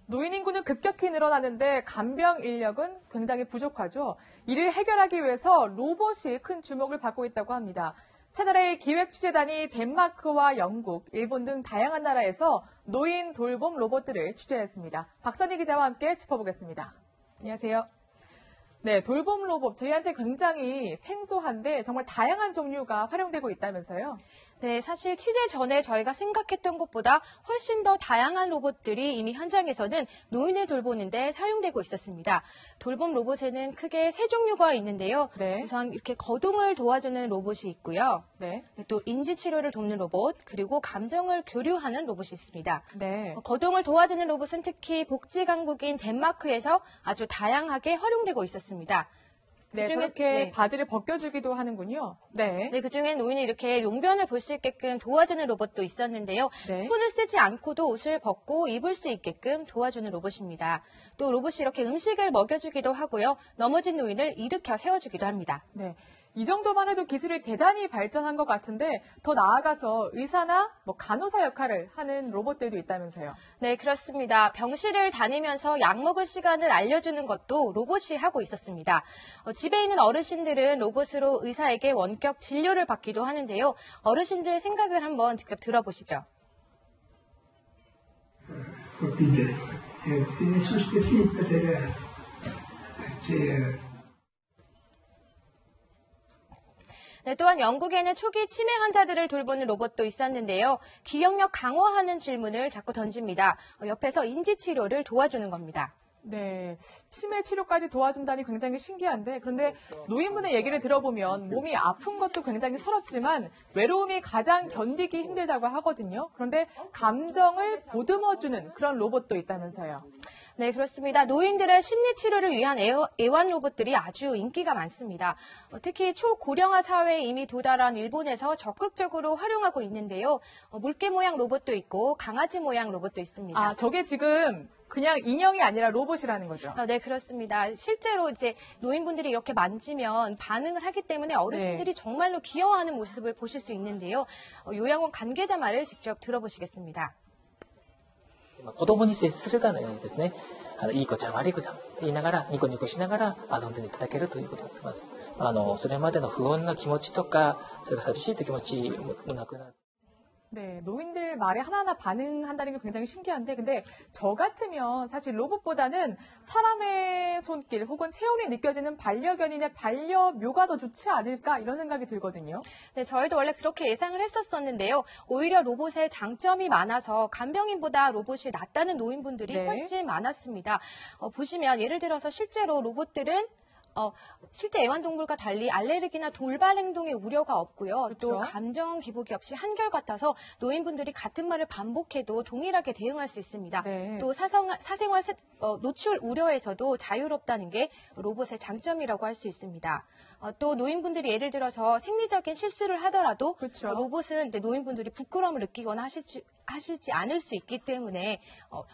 노인 인구는 급격히 늘어나는데 간병 인력은 굉장히 부족하죠. 이를 해결하기 위해서 로봇이 큰 주목을 받고 있다고 합니다. 채널A 기획취재단이 덴마크와 영국, 일본 등 다양한 나라에서 노인 돌봄 로봇들을 취재했습니다. 박선희 기자와 함께 짚어보겠습니다. 안녕하세요. 네, 돌봄 로봇 저희한테 굉장히 생소한데 정말 다양한 종류가 활용되고 있다면서요? 네, 사실 취재 전에 저희가 생각했던 것보다 훨씬 더 다양한 로봇들이 이미 현장에서는 노인을 돌보는데 사용되고 있었습니다. 돌봄 로봇에는 크게 세 종류가 있는데요. 네. 우선 이렇게 거동을 도와주는 로봇이 있고요. 네. 또 인지치료를 돕는 로봇, 그리고 감정을 교류하는 로봇이 있습니다. 네. 거동을 도와주는 로봇은 특히 복지 강국인 덴마크에서 아주 다양하게 활용되고 있었습니다. 네, 저렇게 바지를 벗겨주기도 하는군요. 네. 네, 그중에 노인이 이렇게 용변을 볼 수 있게끔 도와주는 로봇도 있었는데요. 네. 손을 쓰지 않고도 옷을 벗고 입을 수 있게끔 도와주는 로봇입니다. 또 로봇이 이렇게 음식을 먹여주기도 하고요. 넘어진 노인을 일으켜 세워주기도 합니다. 네. 이 정도만 해도 기술이 대단히 발전한 것 같은데 더 나아가서 의사나 간호사 역할을 하는 로봇들도 있다면서요? 네, 그렇습니다. 병실을 다니면서 약 먹을 시간을 알려주는 것도 로봇이 하고 있었습니다. 집에 있는 어르신들은 로봇으로 의사에게 원격 진료를 받기도 하는데요. 어르신들 생각을 한번 직접 들어보시죠. そしてシープで네, 또한 영국에는 초기 치매 환자들을 돌보는 로봇도 있었는데요. 기억력 강화하는 질문을 자꾸 던집니다. 옆에서 인지치료를 도와주는 겁니다. 네, 치매 치료까지 도와준다니 굉장히 신기한데 그런데 노인분의 얘기를 들어보면 몸이 아픈 것도 굉장히 서럽지만 외로움이 가장 견디기 힘들다고 하거든요. 그런데 감정을 보듬어주는 그런 로봇도 있다면서요. 네, 그렇습니다. 노인들의 심리 치료를 위한 애완 로봇들이 아주 인기가 많습니다. 특히 초고령화 사회에 이미 도달한 일본에서 적극적으로 활용하고 있는데요. 물개 모양 로봇도 있고 강아지 모양 로봇도 있습니다. 아, 저게 지금 그냥 인형이 아니라 로봇이라는 거죠? 네, 그렇습니다. 실제로 이제 노인분들이 이렇게 만지면 반응을 하기 때문에 어르신들이 정말로 귀여워하는 모습을 보실 수 있는데요. 요양원 관계자 말을 직접 들어보시겠습니다. 子供に接するかのようにですね、いい子ちゃん悪い子ちゃんって言いながらニコニコしながら遊んでいただけるということになっています。それまでの不穏な気持ちとか、それが寂しいという気持ちもなくなる。 네, 노인들 말에 하나하나 반응한다는 게 굉장히 신기한데 근데 저 같으면 사실 로봇보다는 사람의 손길 혹은 체온이 느껴지는 반려견이나 반려묘가 더 좋지 않을까 이런 생각이 들거든요. 네, 저희도 원래 그렇게 예상을 했었었는데요. 오히려 로봇의 장점이 많아서 간병인보다 로봇이 낫다는 노인분들이 훨씬 많았습니다. 보시면 예를 들어서 실제로 로봇들은 실제 애완동물과 달리 알레르기나 돌발 행동의 우려가 없고요. 그렇죠? 또 감정 기복이 없이 한결같아서 노인분들이 같은 말을 반복해도 동일하게 대응할 수 있습니다. 네. 또 사생활 노출 우려에서도 자유롭다는 게 로봇의 장점이라고 할 수 있습니다. 또 노인분들이 예를 들어서 생리적인 실수를 하더라도 그렇죠. 로봇은 이제 노인분들이 부끄러움을 느끼거나 하시지 않을 수 있기 때문에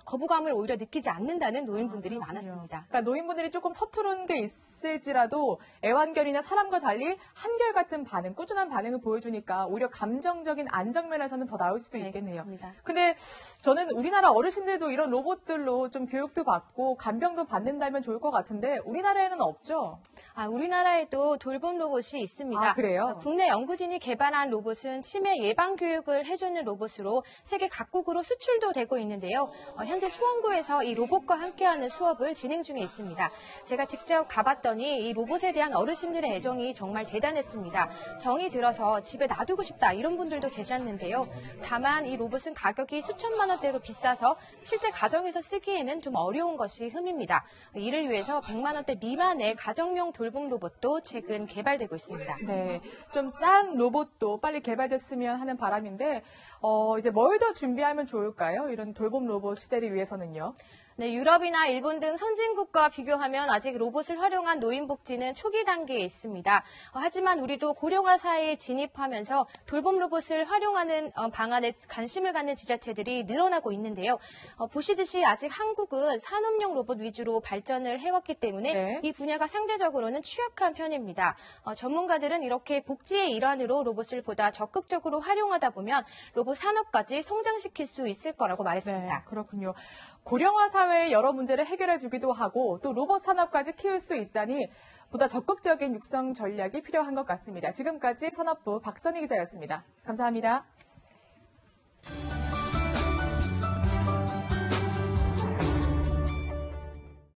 거부감을 오히려 느끼지 않는다는 노인분들이 많았습니다. 그러니까 노인분들이 조금 서투른 게 있을지라도 애완견이나 사람과 달리 한결같은 반응, 꾸준한 반응을 보여주니까 오히려 감정적인 안정면에서는 더 나을 수도 있겠네요. 근데 저는 우리나라 어르신들도 이런 로봇들로 좀 교육도 받고 간병도 받는다면 좋을 것 같은데 우리나라에는 없죠? 우리나라에도 돌봄 로봇이 있습니다. 아, 그래요? 국내 연구진이 개발한 로봇은 치매 예방 교육을 해주는 로봇으로 세계 각국으로 수출도 되고 있는데요. 현재 수원구에서 이 로봇과 함께하는 수업을 진행 중에 있습니다. 제가 직접 가봤더니 이 로봇에 대한 어르신들의 애정이 정말 대단했습니다. 정이 들어서 집에 놔두고 싶다 이런 분들도 계셨는데요. 다만 이 로봇은 가격이 수천만 원대로 비싸서 실제 가정에서 쓰기에는 좀 어려운 것이 흠입니다. 이를 위해서 100만 원대 미만의 가정용 돌봄 로봇도 최근 개발되고 있습니다. 네, 좀 싼 로봇도 빨리 개발됐으면 하는 바람인데 이제 뭘 더 준비하면 좋을까요? 이런 돌봄 로봇 시대를 위해서는요. 네, 유럽이나 일본 등 선진국과 비교하면 아직 로봇을 활용한 노인복지는 초기 단계에 있습니다. 하지만 우리도 고령화 사회에 진입하면서 돌봄 로봇을 활용하는 방안에 관심을 갖는 지자체들이 늘어나고 있는데요. 보시듯이 아직 한국은 산업용 로봇 위주로 발전을 해왔기 때문에 이 분야가 상대적으로는 취약한 편입니다. 전문가들은 이렇게 복지의 일환으로 로봇을 보다 적극적으로 활용하다 보면 로봇 산업까지 성장시킬 수 있을 거라고 말했습니다. 네, 그렇군요. 고령화 사회 사회의 여러 문제를 해결해 주기도 하고 또 로봇 산업까지 키울 수 있다니 보다 적극적인 육성 전략이 필요한 것 같습니다. 지금까지 산업부 박선희 기자였습니다. 감사합니다.